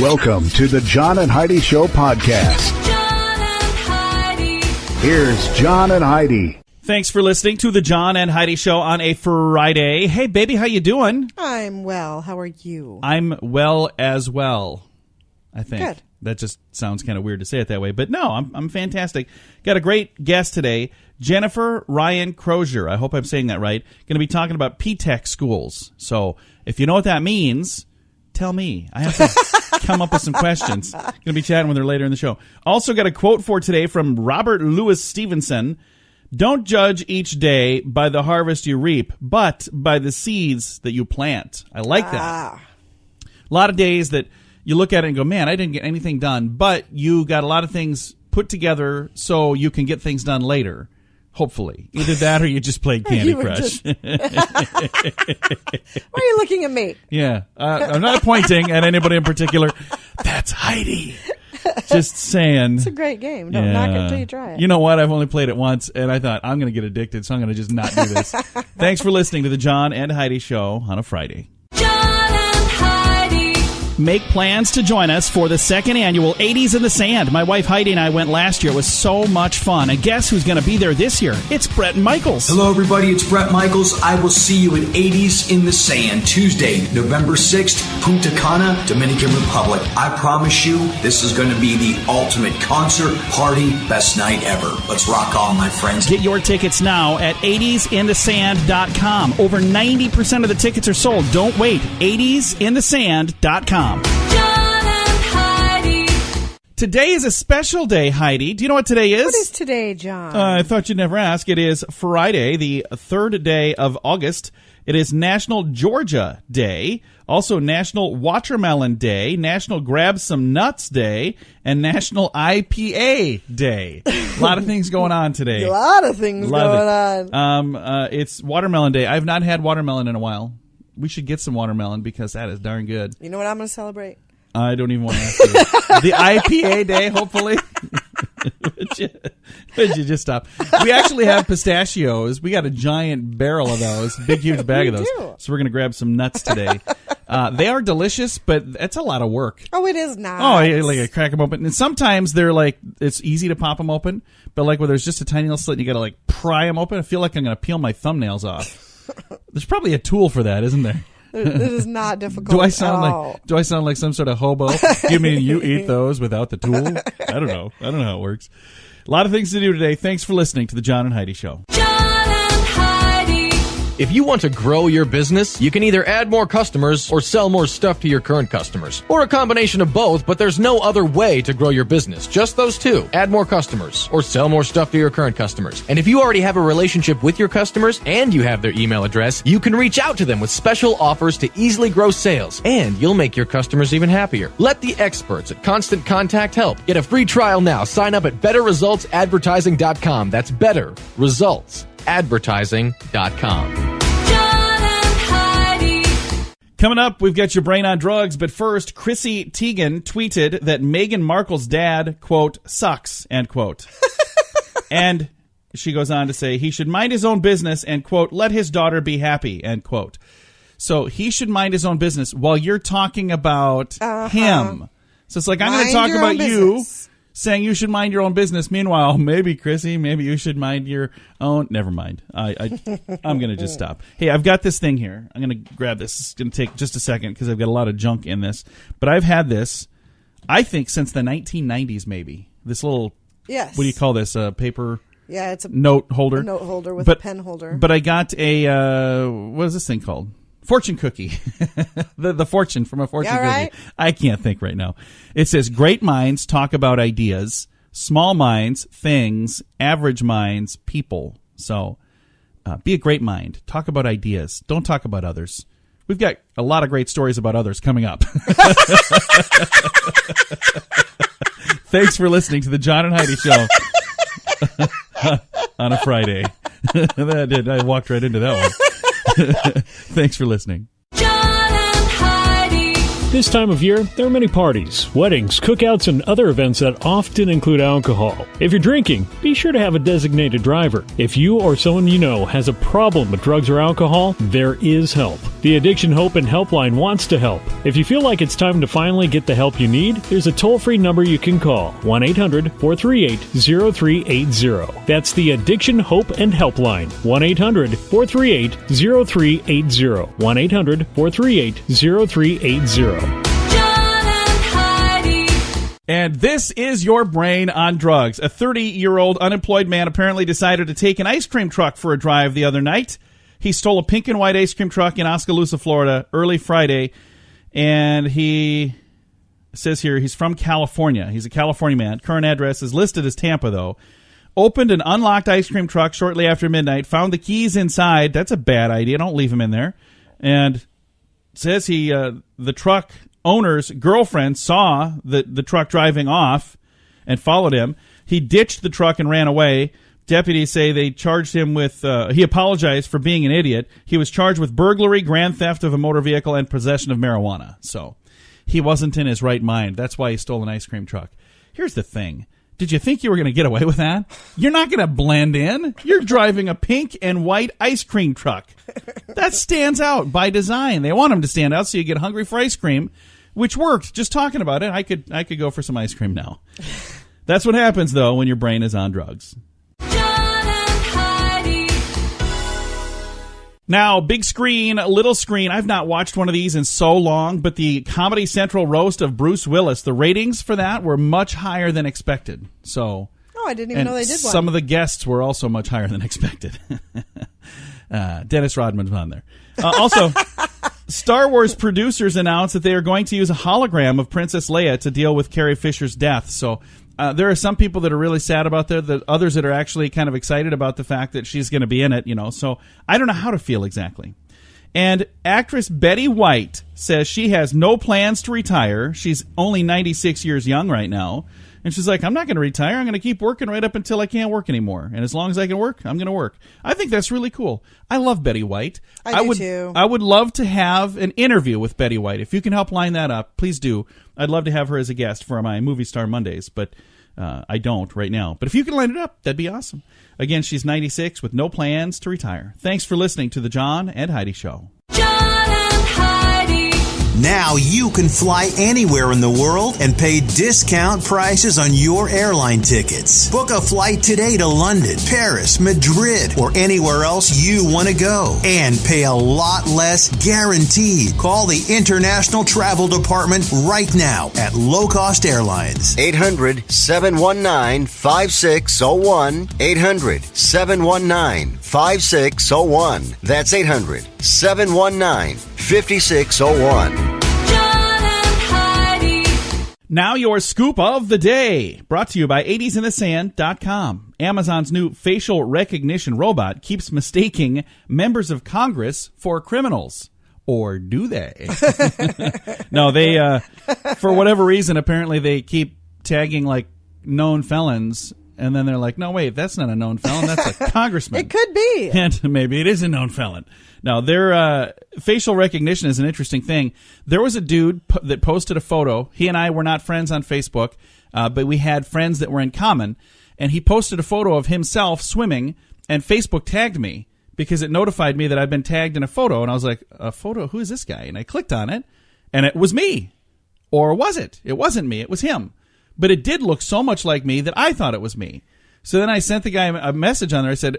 Welcome to the John and Heidi Show podcast. John and Heidi. Here's John and Heidi. Thanks for listening to the John and Heidi Show on a Friday. Hey, baby, how you doing? I'm well. How are you? I'm well as well, I think. Good. That just sounds kind of weird to say it that way, but no, I'm fantastic. Got a great guest today, JenniferRyanCrozier. I hope I'm saying that right. Going to be talking about P-Tech schools. So if you know what that means, tell me. I have to come up with some questions. Going to be chatting with her later in the show. Also got a quote for today from Robert Louis Stevenson. Don't judge each day by the harvest you reap, but by the seeds that you plant. I like that. A lot of days that you look at it and go, man, I didn't get anything done, but you got a lot of things put together so you can get things done later. Hopefully. Either that or you just played Candy Crush. Why are you looking at me? Yeah. I'm not pointing at anybody in particular. That's Heidi. Just saying. It's a great game. Don't knock it until you try it. You know what? I've only played it once, and I thought, I'm going to get addicted, so I'm going to just not do this. Thanks for listening to the John and Heidi Show on a Friday. John and Heidi. Make plans to join us for the second annual 80s in the Sand. My wife Heidi and I went last year. It was so much fun. And guess who's going to be there this year? It's Brett Michaels. Hello, everybody. It's Brett Michaels. I will see you at 80s in the Sand, Tuesday, November 6th, Punta Cana, Dominican Republic. I promise you, this is going to be the ultimate concert, party, best night ever. Let's rock on, my friends. Get your tickets now at 80sinthesand.com. Over 90% of the tickets are sold. Don't wait. 80sinthesand.com. John and Heidi. Today is a special day, Heidi. Do you know what today is? What is today, John? I thought you'd never ask. It is Friday, the 3rd day of August. It is National Georgia Day, also National Watermelon Day, National Grab Some Nuts Day, and National IPA Day. A lot of things going on today. A lot of things going on. It's Watermelon Day. I've not had watermelon in a while. We should get some watermelon because that is darn good. You know what I'm going to celebrate? I don't even want to ask you. The IPA Day, hopefully. Would you just stop? We actually have pistachios. We got a giant barrel of those, big, huge bag of those. Do. So we're going to grab some nuts today. They are delicious, but it's a lot of work. Oh, it is not. Oh, I crack them open. And sometimes they're like, it's easy to pop them open, but like where there's just a tiny little slit and you got to like pry them open, I feel like I'm going to peel my thumbnails off. There's probably a tool for that, isn't there? It is not difficult. Do I sound like some sort of hobo? You mean you eat those without the tool? I don't know how it works. A lot of things to do today. Thanks for listening to the John and Heidi Show. John and Heidi. If you want to grow your business, you can either add more customers or sell more stuff to your current customers. Or a combination of both, but there's no other way to grow your business. Just those two. Add more customers or sell more stuff to your current customers. And if you already have a relationship with your customers and you have their email address, you can reach out to them with special offers to easily grow sales. And you'll make your customers even happier. Let the experts at Constant Contact help. Get a free trial now. Sign up at betterresultsadvertising.com. That's betterresultsadvertising.com. Coming up, we've got your brain on drugs, but first, Chrissy Teigen tweeted that Meghan Markle's dad, quote, sucks, end quote. And she goes on to say he should mind his own business and, quote, let his daughter be happy, end quote. So he should mind his own business while you're talking about him. So it's like, I'm going to talk about you saying you should mind your own business. Meanwhile, maybe, Chrissy, maybe you should mind your own. Never mind. I'm going to just stop. Hey, I've got this thing here. I'm going to grab this. It's going to take just a second because I've got a lot of junk in this. But I've had this, I think, since the 1990s, maybe. This little, yes. What do you call this? Paper Yeah, it's a note holder. A note holder with a pen holder. But I got a, what is this thing called? Fortune cookie. the fortune from a fortune cookie. Right? I can't think right now. It says, great minds talk about ideas, small minds, things, average minds, people. So be a great mind. Talk about ideas. Don't talk about others. We've got a lot of great stories about others coming up. Thanks for listening to the John and Heidi Show on a Friday. I walked right into that one. Thanks for listening. John and Heidi. This time of year, there are many parties, weddings, cookouts, and other events that often include alcohol. If you're drinking, be sure to have a designated driver. If you or someone you know has a problem with drugs or alcohol, there is help. The Addiction Hope and Helpline wants to help. If you feel like it's time to finally get the help you need, there's a toll-free number you can call, 1-800-438-0380. That's the Addiction Hope and Helpline, 1-800-438-0380, 1-800-438-0380. John and Heidi. And this is your brain on drugs. A 30-year-old unemployed man apparently decided to take an ice cream truck for a drive the other night. He stole a pink and white ice cream truck in Oskaloosa, Florida, early Friday, and he says here he's from California. He's a California man. Current address is listed as Tampa, though. Opened an unlocked ice cream truck shortly after midnight, found the keys inside. That's a bad idea. Don't leave them in there. And says the truck owner's girlfriend saw the truck driving off and followed him. He ditched the truck and ran away. Deputies say they charged him with, he apologized for being an idiot. He was charged with burglary, grand theft of a motor vehicle, and possession of marijuana. So he wasn't in his right mind. That's why he stole an ice cream truck. Here's the thing. Did you think you were going to get away with that? You're not going to blend in. You're driving a pink and white ice cream truck. That stands out by design. They want him to stand out so you get hungry for ice cream, which worked. Just talking about it, I could go for some ice cream now. That's what happens, though, when your brain is on drugs. Now, big screen, little screen. I've not watched one of these in so long, but the Comedy Central roast of Bruce Willis, the ratings for that were much higher than expected. So, Oh, I didn't even know they did one. Some of the guests were also much higher than expected. Dennis Rodman's on there. Also, Star Wars producers announced that they are going to use a hologram of Princess Leia to deal with Carrie Fisher's death. So, there are some people that are really sad about that, others that are actually kind of excited about the fact that she's going to be in it, So I don't know how to feel exactly. And actress Betty White says she has no plans to retire. She's only 96 years young right now. And she's like, I'm not going to retire. I'm going to keep working right up until I can't work anymore. And as long as I can work, I'm going to work. I think that's really cool. I love Betty White. I do too. I would love to have an interview with Betty White. If you can help line that up, please do. I'd love to have her as a guest for my Movie Star Mondays, but I don't right now. But if you can line it up, that'd be awesome. Again, she's 96 with no plans to retire. Thanks for listening to The John and Heidi Show. John and Heidi. Now you can fly anywhere in the world and pay discount prices on your airline tickets. Book a flight today to London, Paris, Madrid, or anywhere else you want to go. And pay a lot less guaranteed. Call the International Travel Department right now at Low Cost Airlines. 800-719-5601. 800-719-5601. That's 800-719-5601. Now your scoop of the day, brought to you by 80sinthesand.com. Amazon's new facial recognition robot keeps mistaking members of Congress for criminals. Or do they? No, they, for whatever reason, apparently they keep tagging, like, known felons, and then they're like, no, wait, that's not a known felon, that's a congressman. It could be. And maybe it is a known felon. Now, their facial recognition is an interesting thing. There was a dude that posted a photo. He and I were not friends on Facebook, but we had friends that were in common. And he posted a photo of himself swimming, and Facebook tagged me because it notified me that I'd been tagged in a photo. And I was like, a photo? Who is this guy? And I clicked on it, and it was me. Or was it? It wasn't me. It was him. But it did look so much like me that I thought it was me. So then I sent the guy a message on there. I said,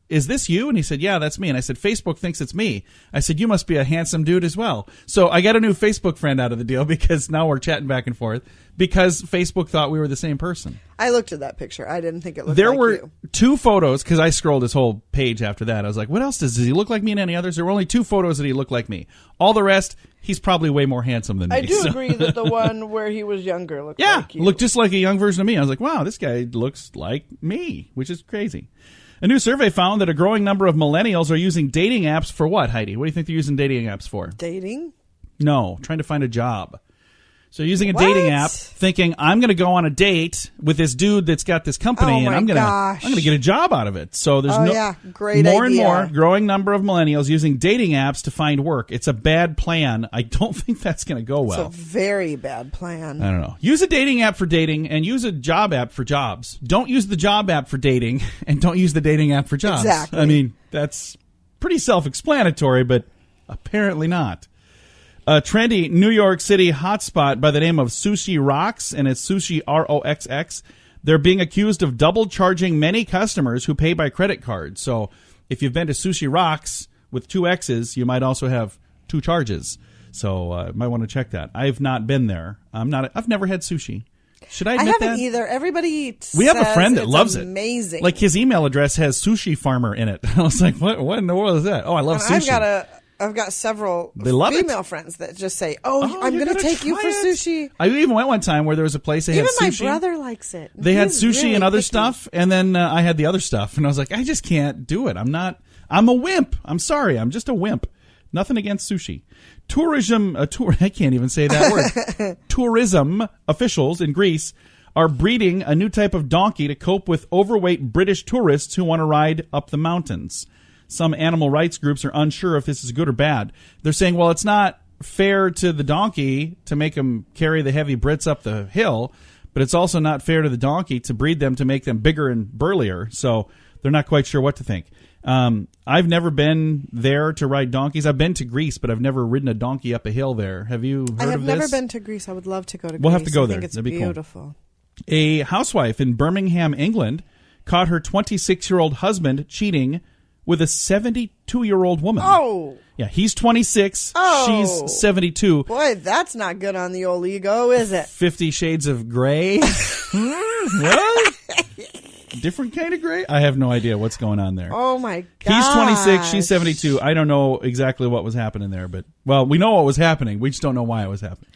is this you? And he said, yeah, that's me. And I said, Facebook thinks it's me. I said, you must be a handsome dude as well. So I got a new Facebook friend out of the deal because now we're chatting back and forth because Facebook thought we were the same person. I looked at that picture. I didn't think it looked there like were you. 2 photos because I scrolled his whole page after that. I was like, what else does he look like me and any others? There were only 2 photos that he looked like me. All the rest, he's probably way more handsome than me. I do so. agree that the one where he was younger looked like you. Looked just like a young version of me. I was like, wow, this guy looks like me, which is crazy. A new survey found that a growing number of millennials are using dating apps for what, Heidi? What do you think they're using dating apps for? Dating? No, trying to find a job. So using a dating app, thinking I'm going to go on a date with this dude that's got this company, and I'm going to get a job out of it. So there's great more idea. and more growing number of millennials using dating apps to find work. It's a bad plan. I don't think that's going to go well. It's a very bad plan. I don't know. Use a dating app for dating and use a job app for jobs. Don't use the job app for dating and don't use the dating app for jobs. Exactly. I mean, that's pretty self-explanatory, but Apparently not. A trendy New York City hotspot by the name of Sushi Rocks, and it's Sushi ROXX. They're being accused of double charging many customers who pay by credit card. So if you've been to Sushi Rocks with 2 X's, you might also have 2 charges. So might want to check that. I've not been there. I've never had sushi. Should I admit I haven't that? either. Everybody We have a says friend that it's loves it. amazing. Like his email address has Sushi Farmer in it. I was like, what in the world is that? Oh, I love And sushi. I've got several They love female friends that just say, I'm you going to gotta take you try for it. sushi. I even went one time where there was a place they Even had my sushi. brother likes it. They had He's sushi really and other picky. stuff, and then I had the other stuff, and I was like, I just can't do it. I'm a wimp. I'm sorry. I'm just a wimp. Nothing against sushi. I can't even say that word. Tourism officials in Greece are breeding a new type of donkey to cope with overweight British tourists who want to ride up the mountains. Some animal rights groups are unsure if this is good or bad. They're saying, well, it's not fair to the donkey to make them carry the heavy Brits up the hill, but it's also not fair to the donkey to breed them to make them bigger and burlier. So they're not quite sure what to think. I've never been there to ride donkeys. I've been to Greece, but I've never ridden a donkey up a hill there. Have you heard of this? I have never been to Greece. I would love to go to Greece. We'll have to go I there. think it's That'd be cool. beautiful. A housewife in Birmingham, England, caught her 26-year-old husband cheating with a 72-year-old woman. Oh. Yeah, he's 26, Oh. she's 72. Boy, that's not good on the old ego, is it? 50 Shades of Grey? What? Different kind of gray? I have no idea what's going on there. Oh, my God. He's 26, she's 72. I don't know exactly what was happening there, but, well, we know what was happening. We just don't know why it was happening.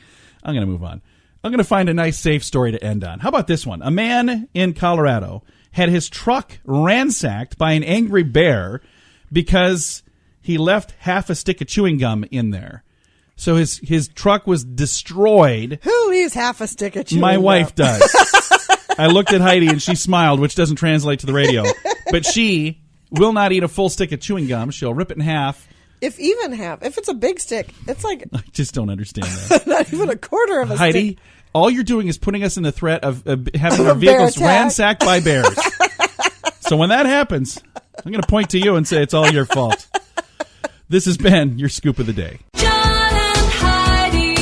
I'm going to move on. I'm going to find a nice, safe story to end on. How about this one? A man in Colorado had his truck ransacked by an angry bear because he left half a stick of chewing gum in there. So his truck was destroyed. Who leaves half a stick of chewing My gum? wife does. I looked at Heidi and she smiled, which doesn't translate to the radio. But she will not eat a full stick of chewing gum. She'll rip it in half. If it's a big stick, it's like I just don't understand that. not even a quarter of a Heidi, stick. all you're doing is putting us in the threat of having Of our a bear vehicles attack. ransacked by bears. So when that happens, I'm going to point to you and say it's all your fault. This has been your Scoop of the Day. John and Heidi.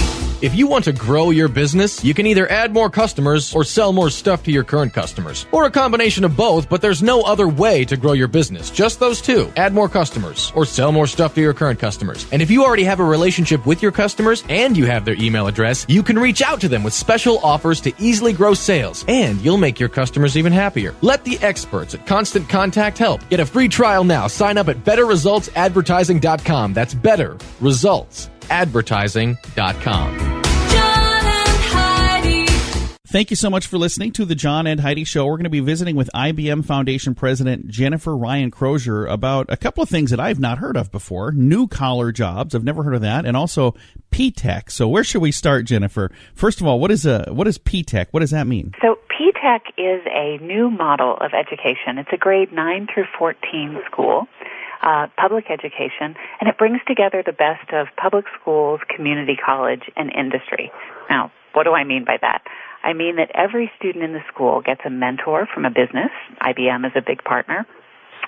If you want to grow your business, you can either add more customers or sell more stuff to your current customers. Or a combination of both, but there's no other way to grow your business. Just those two. Add more customers or sell more stuff to your current customers. And if you already have a relationship with your customers and you have their email address, you can reach out to them with special offers to easily grow sales. And you'll make your customers even happier. Let the experts at Constant Contact help. Get a free trial now. Sign up at betterresultsadvertising.com. That's betterresultsadvertising.com. John and Heidi. Thank you so much for listening to the John and Heidi Show. We're going to be visiting with IBM Foundation President JenniferRyanCrozier about a couple of things that I've not heard of before. New collar jobs, I've never heard of that, and also P-Tech. So where should we start, Jennifer? First of all, what is P-Tech? What does that mean? So P-Tech is a new model of education. It's a grade 9 through 14 school, public education, and it brings together the best of public schools, community college, and industry. Now, what do I mean by that? I mean that every student in the school gets a mentor from a business. IBM is a big partner.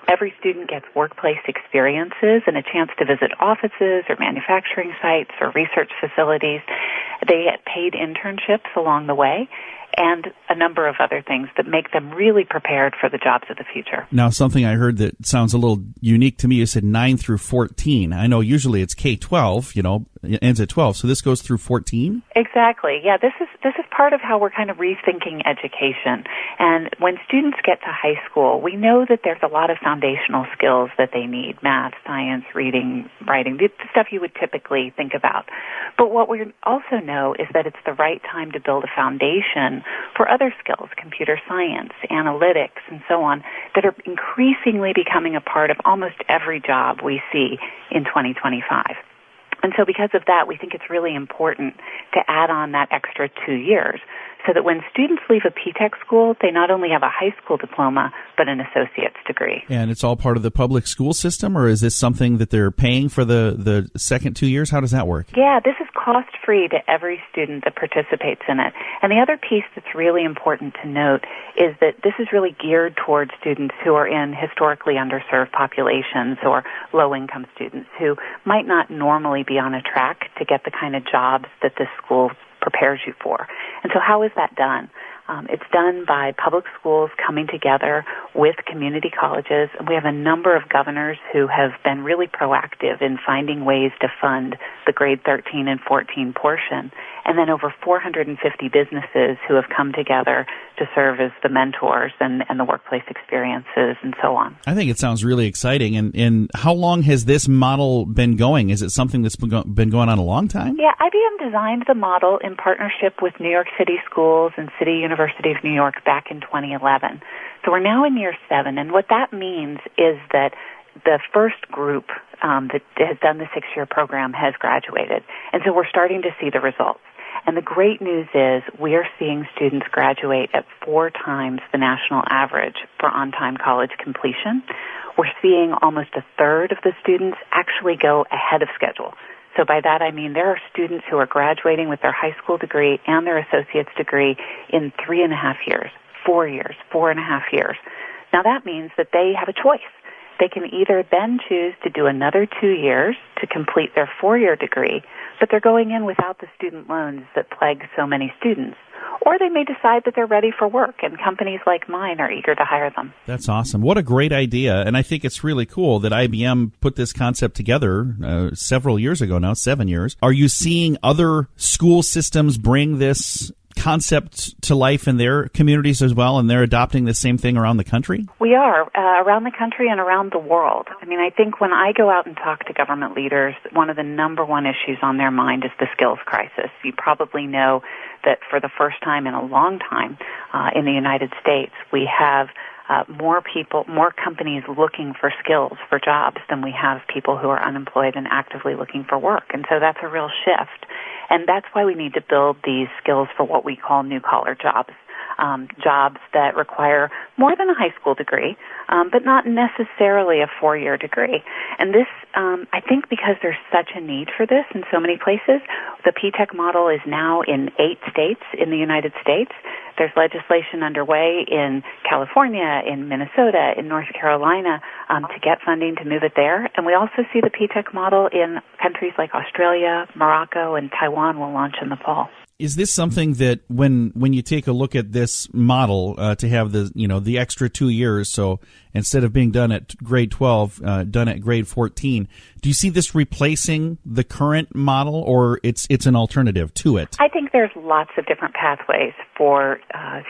Every student gets workplace experiences and a chance to visit offices or manufacturing sites or research facilities. They get paid internships along the way and a number of other things that make them really prepared for the jobs of the future. Now, something I heard that sounds a little unique to me, you said 9 through 14. I know usually it's K-12, it ends at 12, so this goes through 14? Exactly. Yeah, this is part of how we're kind of rethinking education. And when students get to high school, we know that there's a lot of foundational skills that they need: math, science, reading, writing, the stuff you would typically think about. But what we also know is that it's the right time to build a foundation for other skills, computer science, analytics, and so on, that are increasingly becoming a part of almost every job we see in 2025. And so because of that, we think it's really important to add on that extra 2 years so that when students leave a P-TECH school, they not only have a high school diploma, but an associate's degree. And it's all part of the public school system, or is this something that they're paying for the second 2 years? How does that work? Yeah, this is cost-free to every student that participates in it. And the other piece that's really important to note is that this is really geared towards students who are in historically underserved populations or low-income students who might not normally be on a track to get the kind of jobs that this school prepares you for. And so how is that done? It's done by public schools coming together with community colleges, and we have a number of governors who have been really proactive in finding ways to fund the grade 13 and 14 portion, and then over 450 businesses who have come together to serve as the mentors and the workplace experiences and so on. I think it sounds really exciting. And how long has this model been going? Is it something that's been going on a long time? Yeah, IBM designed the model in partnership with New York City Schools and City University of New York back in 2011. So we're now in year 7, and what that means is that the first group that has done the 6-year program has graduated, and so we're starting to see the results. And the great news is we are seeing students graduate at 4 times the national average for on-time college completion. We're seeing almost a third of the students actually go ahead of schedule. So by that I mean there are students who are graduating with their high school degree and their associate's degree in 3.5 years, 4 years, 4.5 years. Now that means that they have a choice. They can either then choose to do another 2 years to complete their 4-year degree, but they're going in without the student loans that plague so many students. Or they may decide that they're ready for work, and companies like mine are eager to hire them. That's awesome. What a great idea. And I think it's really cool that IBM put this concept together several years ago now, 7 years. Are you seeing other school systems bring this concept to life in their communities as well, and they're adopting the same thing around the country? We are, around the country and around the world. I mean, I think when I go out and talk to government leaders, one of the number one issues on their mind is the skills crisis. You probably know that for the first time in a long time in the United States, we have more companies looking for skills for jobs than we have people who are unemployed and actively looking for work. And so that's a real shift. And that's why we need to build these skills for what we call new-collar jobs, jobs that require more than a high school degree, but not necessarily a 4-year degree. And this, I think because there's such a need for this in so many places, the P-TECH model is now in 8 states in the United States. There's legislation underway in California, in Minnesota, in North Carolina to get funding to move it there. And we also see the P-TECH model in countries like Australia, Morocco, and Taiwan will launch in the fall. Is this something that when you take a look at this model to have the extra 2 years, so instead of being done at grade 12, done at grade 14, do you see this replacing the current model, or it's an alternative to it? I think there's lots of different pathways for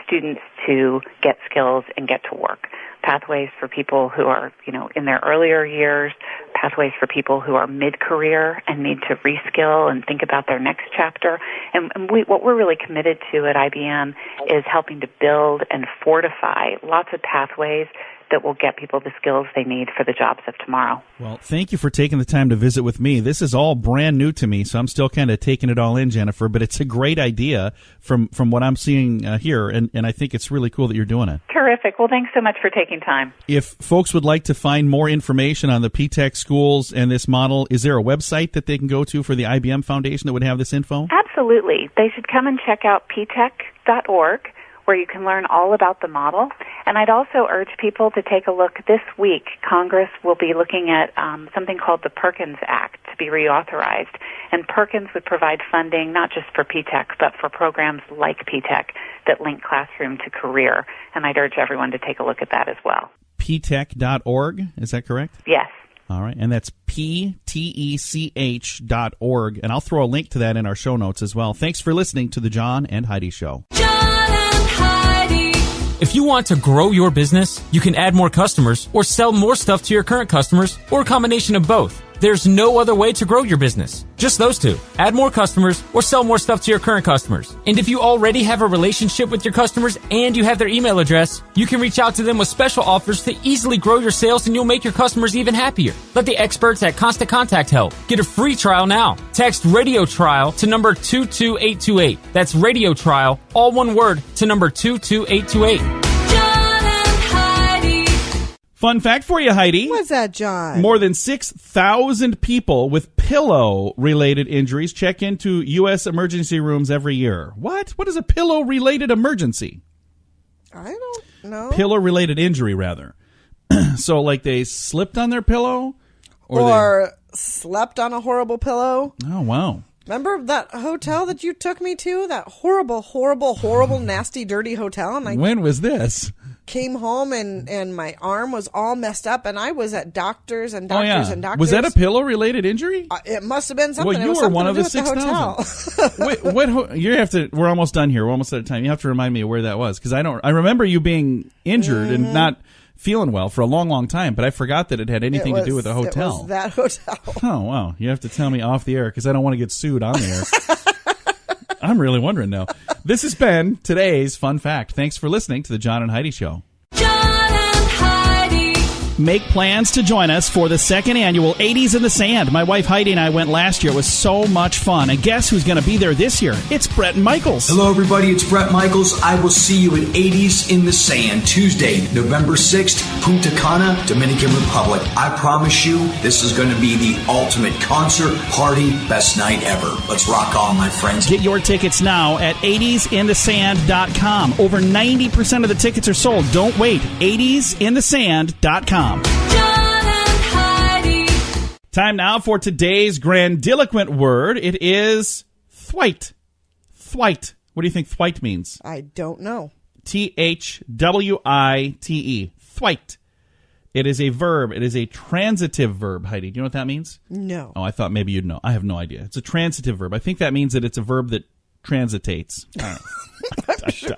students to get skills and get to work. Pathways for people who are, in their earlier years, pathways for people who are mid-career and need to reskill and think about their next chapter. And what we're really committed to at IBM is helping to build and fortify lots of pathways that will get people the skills they need for the jobs of tomorrow. Well, thank you for taking the time to visit with me. This is all brand new to me, so I'm still kind of taking it all in, Jennifer, but it's a great idea from what I'm seeing here, and I think it's really cool that you're doing it. Terrific. Well, thanks so much for taking time. If folks would like to find more information on the P-TECH schools and this model, is there a website that they can go to for the IBM Foundation that would have this info? Absolutely. They should come and check out ptech.org, where you can learn all about the model. And I'd also urge people to take a look this week. Congress will be looking at something called the Perkins Act to be reauthorized. And Perkins would provide funding not just for P-TECH, but for programs like P-TECH that link classroom to career. And I'd urge everyone to take a look at that as well. ptech.org, is that correct? Yes. All right, and that's ptech.org. And I'll throw a link to that in our show notes as well. Thanks for listening to The John and Heidi Show. If you want to grow your business, you can add more customers or sell more stuff to your current customers, or a combination of both. There's no other way to grow your business. Just those two. Add more customers or sell more stuff to your current customers. And if you already have a relationship with your customers and you have their email address, you can reach out to them with special offers to easily grow your sales, and you'll make your customers even happier. Let the experts at Constant Contact help. Get a free trial now. Text Radio Trial to number 22828. That's Radio Trial, all one word, to number 22828. John and Heidi. Fun fact for you, Heidi. What's that, John? More than 6,000 people with pillow-related injuries check into U.S. emergency rooms every year. What? What is a pillow-related emergency? I don't know. Pillow-related injury, rather. So, like, they slipped on their pillow? Or slept on a horrible pillow. Oh, wow. Remember that hotel that you took me to? That horrible, nasty, dirty hotel? And When was this? came home and my arm was all messed up, and I was at doctors and Oh, doctors yeah. and doctors. Was that a pillow-related injury? It must have been something. Well, It you was were one of the something to do with 6,000. hotel. Wait, you have to. We're almost done here. We're almost out of time. You have to remind me of where that was, because I remember you being injured and not feeling well for a long, long time, but I forgot that it had anything to do with a hotel. It was that hotel. Oh, wow. You have to tell me off the air, because I don't want to get sued on the air. I'm really wondering now. This has been today's Fun Fact. Thanks for listening to the John and Heidi Show. John and Heidi. Make plans to join us for the second annual 80s in the Sand. My wife Heidi and I went last year. It was so much fun. And guess who's going to be there this year? It's Brett Michaels. Hello, everybody. It's Brett Michaels. I will see you at 80s in the Sand, Tuesday, November 6th, Punta Cana, Dominican Republic. I promise you, this is going to be the ultimate concert, party, best night ever. Let's rock on, my friends. Get your tickets now at 80sinthesand.com. Over 90% of the tickets are sold. Don't wait. 80sinthesand.com. John and Heidi. Time now for today's grandiloquent word. It is thwite. Thwite. What do you think thwite means? I don't know. Thwite. Thwite. It is a verb. It is a transitive verb. Heidi, do you know what that means? No. Oh, I thought maybe you'd know. I have no idea. It's a transitive verb. I think that means that it's a verb that transitates.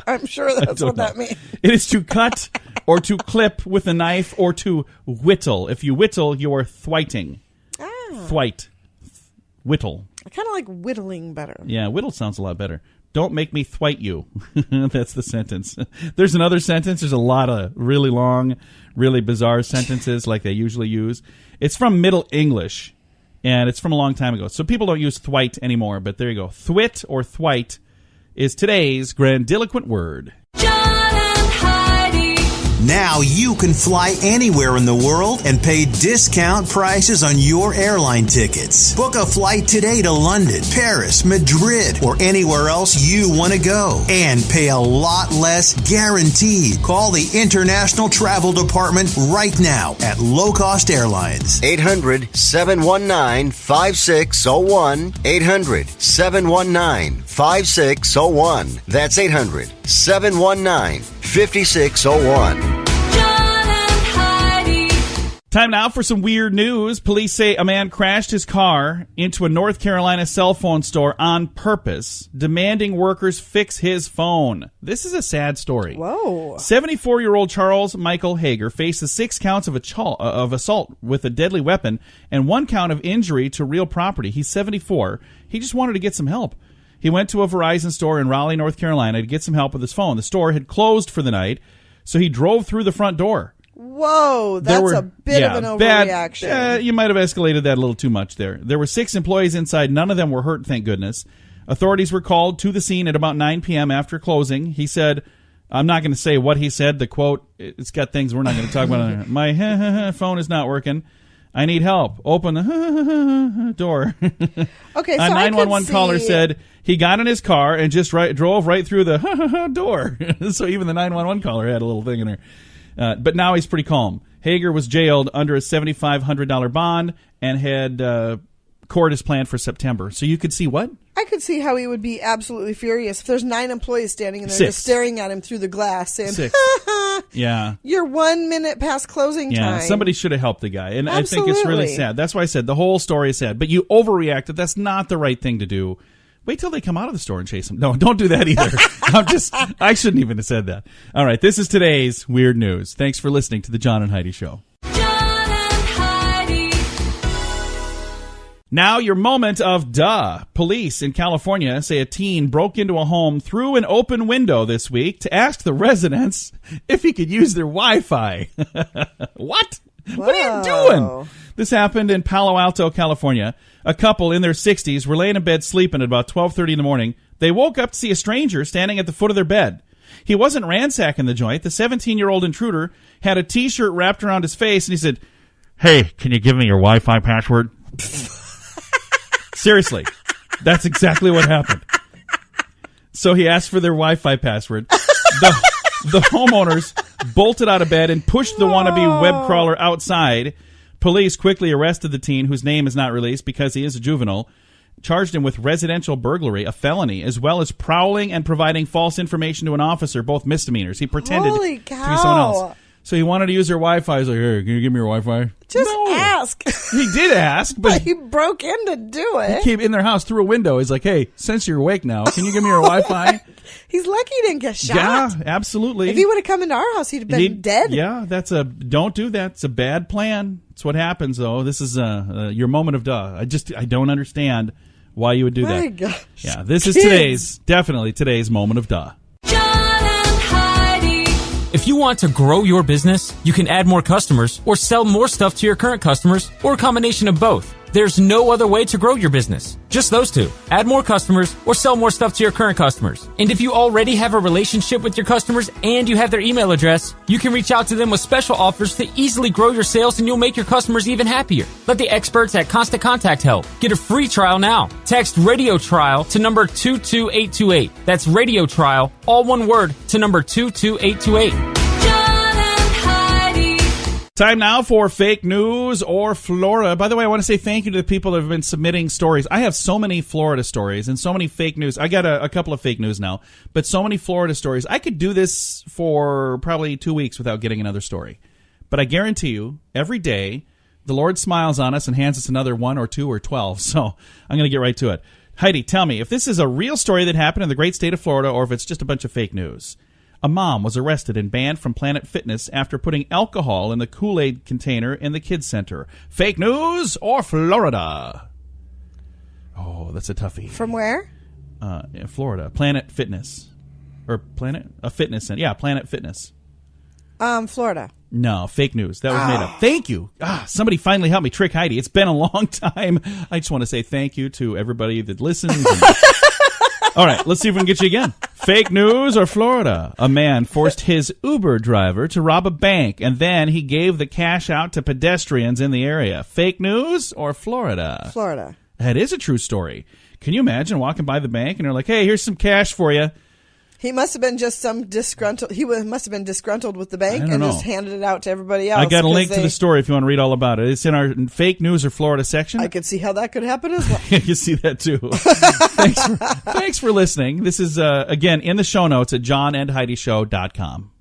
I'm sure that's what that means. It is to cut or to clip with a knife or to whittle. If you whittle, you're thwiting. Thwite. Whittle. I kind of like whittling better. Yeah, whittle sounds a lot better. Don't make me thwite you. That's the sentence. There's another sentence. There's a lot of really long, really bizarre sentences like they usually use. It's from Middle English, and it's from a long time ago. So people don't use thwite anymore, but there you go. Thwit or thwite is today's grandiloquent word. John and Heidi. Now you can fly anywhere in the world and pay discount prices on your airline tickets. Book a flight today to London, Paris, Madrid, or anywhere else you want to go. And pay a lot less guaranteed. Call the International Travel Department right now at Low Cost Airlines. 800-719-5601. 800-719-5601. That's 800-719-5601. Time now for some weird news. Police say a man crashed his car into a North Carolina cell phone store on purpose, demanding workers fix his phone. This is a sad story. Whoa. 74-year-old Charles Michael Hager faces 6 counts of assault with a deadly weapon and 1 count of injury to real property. He's 74. He just wanted to get some help. He went to a Verizon store in Raleigh, North Carolina to get some help with his phone. The store had closed for the night, so he drove through the front door. Whoa, that's a bit of an overreaction. You might have escalated that a little too much there. There were 6 employees inside. None of them were hurt, thank goodness. Authorities were called to the scene at about 9 p.m. after closing. He said, I'm not going to say what he said. The quote, it's got things we're not going to talk about. My phone is not working. I need help. Open the door. Okay, so a 911 caller said he got in his car and just drove right through the door. So even the 911 caller had a little thing in her. But now he's pretty calm. Hager was jailed under a $7,500 bond and had court is planned for September. So you could see what? I could see how he would be absolutely furious if there's 9 employees standing in there 6. just staring at him through the glass saying, 6. Yeah. You're 1 minute past closing time. Yeah, somebody should have helped the guy. And Absolutely. I think it's really sad. That's why I said the whole story is sad. But you overreacted. That's not the right thing to do. Wait till they come out of the store and chase him. No, don't do that either. I shouldn't even have said that. All right, this is today's Weird News. Thanks for listening to the John and Heidi Show. John and Heidi. Now, your moment of duh. Police in California say a teen broke into a home through an open window this week to ask the residents if he could use their Wi-Fi. What? Whoa. What are you doing? This happened in Palo Alto, California. A couple in their 60s were laying in bed sleeping at about 12:30 in the morning. They woke up to see a stranger standing at the foot of their bed. He wasn't ransacking the joint. The 17-year-old intruder had a T-shirt wrapped around his face, and he said, "Hey, can you give me your Wi-Fi password?" Seriously, that's exactly what happened. So he asked for their Wi-Fi password. The homeowners bolted out of bed and pushed the wannabe web crawler outside. Police quickly arrested the teen, whose name is not released because he is a juvenile, charged him with residential burglary, a felony, as well as prowling and providing false information to an officer, both misdemeanors. He pretended to be someone else. So he wanted to use their Wi-Fi. He's like, "Hey, can you give me your Wi-Fi?" Just ask. He did ask, but he broke in to do it. He came in their house through a window. He's like, "Hey, since you're awake now, can you give me your Wi-Fi?" He's lucky he didn't get shot. Yeah, absolutely. If he would have come into our house, he'd have been dead. Yeah, don't do that. It's a bad plan. That's what happens, though. This is your moment of duh. I don't understand why you would do that. My gosh. Yeah, this is definitely today's moment of duh. If you want to grow your business, you can add more customers or sell more stuff to your current customers or a combination of both. There's no other way to grow your business. Just those two. Add more customers or sell more stuff to your current customers. And if you already have a relationship with your customers and you have their email address, you can reach out to them with special offers to easily grow your sales, and you'll make your customers even happier. Let the experts at Constant Contact help. Get a free trial now. Text Radio Trial to number 22828. That's Radio Trial, all one word, to number 22828. Time now for fake news or Florida. By the way, I want to say thank you to the people that have been submitting stories. I have so many Florida stories and so many fake news. I got a couple of fake news now, but so many Florida stories. I could do this for probably 2 weeks without getting another story. But I guarantee you, every day, the Lord smiles on us and hands us another 1 or 2 or 12. So I'm going to get right to it. Heidi, tell me if this is a real story that happened in the great state of Florida or if it's just a bunch of fake news. A mom was arrested and banned from Planet Fitness after putting alcohol in the Kool-Aid container in the kids' center. Fake news or Florida? Oh, that's a toughie. From where? Florida. Planet Fitness. Or Planet? A fitness center. Yeah, Planet Fitness. Florida. No, fake news. That was made up. Thank you. Somebody finally helped me trick Heidi. It's been a long time. I just want to say thank you to everybody that listens. All right, let's see if we can get you again. Fake news or Florida? A man forced his Uber driver to rob a bank, and then he gave the cash out to pedestrians in the area. Fake news or Florida? Florida. That is a true story. Can you imagine walking by the bank and they're like, "Hey, here's some cash for you." He must have been just some disgruntled. must have been disgruntled with the bank and just handed it out to everybody else. I got a link to the story if you want to read all about it. It's in our fake news or Florida section. I could see how that could happen as well. You see that too. Thanks for listening. This is again in the show notes at johnandheidishow.com.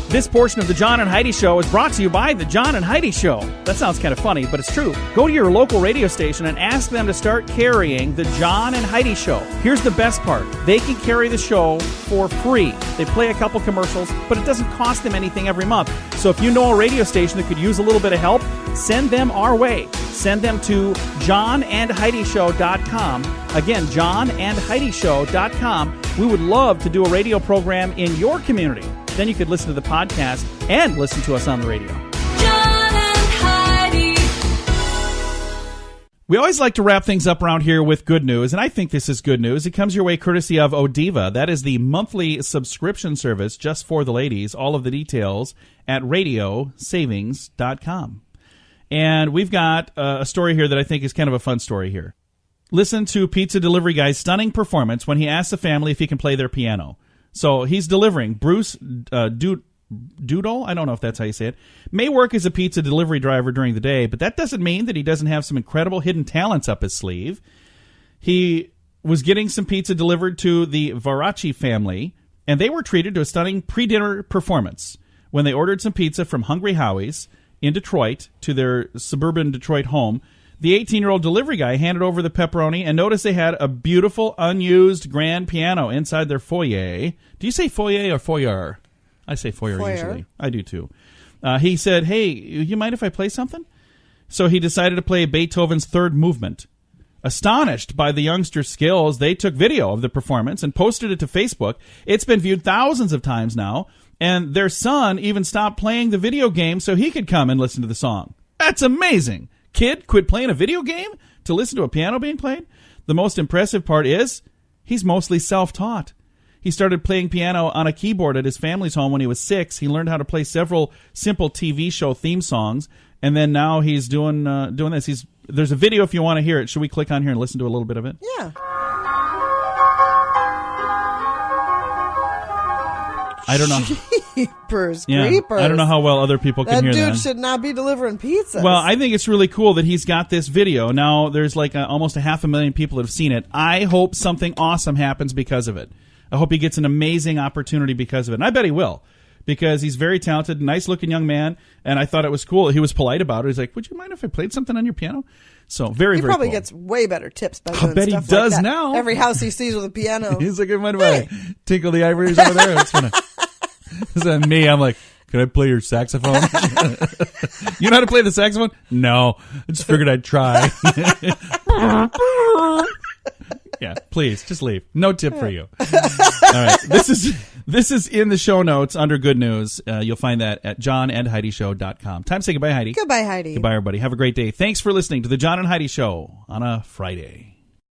This portion of the John and Heidi Show is brought to you by the John and Heidi Show. That sounds kind of funny, but it's true. Go to your local radio station and ask them to start carrying the John and Heidi Show. Here's the best part. They can carry the show for free. They play a couple commercials, but it doesn't cost them anything every month. So if you know a radio station that could use a little bit of help, send them our way. Send them to johnandheidishow.com. Again, johnandheidishow.com. We would love to do a radio program in your community. Then you could listen to the podcast and listen to us on the radio. John and Heidi. We always like to wrap things up around here with good news, and I think this is good news. It comes your way courtesy of Odiva. That is the monthly subscription service just for the ladies. All of the details at radiosavings.com. And we've got a story here that I think is kind of a fun story here. Listen to pizza delivery guy's stunning performance when he asks the family if he can play their piano. So he's delivering. Bruce Doodle, I don't know if that's how you say it, may work as a pizza delivery driver during the day, but that doesn't mean that he doesn't have some incredible hidden talents up his sleeve. He was getting some pizza delivered to the Varacci family, and they were treated to a stunning pre-dinner performance when they ordered some pizza from Hungry Howie's in Detroit to their suburban Detroit home. The 18-year-old delivery guy handed over the pepperoni and noticed they had a beautiful, unused grand piano inside their foyer. Do you say foyer or foyer? I say foyer usually. I do too. He said, "Hey, you mind if I play something?" So he decided to play Beethoven's third movement. Astonished by the youngster's skills, they took video of the performance and posted it to Facebook. It's been viewed thousands of times now, and their son even stopped playing the video game so he could come and listen to the song. That's amazing. Kid quit playing a video game to listen to a piano being played? The most impressive part is he's mostly self-taught. He started playing piano on a keyboard at his family's home when he was 6. He learned how to play several simple TV show theme songs, and then now he's doing this. There's a video if you want to hear it. Should we click on here and listen to a little bit of it? Yeah. I don't know. Jeepers, Yeah, creepers. I don't know how well other people can that hear dude that. should not be delivering pizzas. Well, I think it's really cool that he's got this video. Now, there's like almost 500,000 people that have seen it. I hope something awesome happens because of it. I hope he gets an amazing opportunity because of it. And I bet he will, because he's very talented, nice-looking young man, and I thought it was cool. He was polite about it. He's like, would you mind if I played something on your piano? So, very, he very probably cool. gets way better tips by I doing bet he stuff does like that. now. Every house he sees with a piano. He's like, mind if I tinkle the ivories over there? That's funny. This is me. I'm like, can I play your saxophone? You know how to play the saxophone? No. I just figured I'd try. Yeah, please, just leave. No tip for you. All right. This is in the show notes under Good News. You'll find that at johnandheidishow.com. Time to say goodbye, Heidi. Goodbye, Heidi. Goodbye, everybody. Have a great day. Thanks for listening to the John and Heidi Show on a Friday.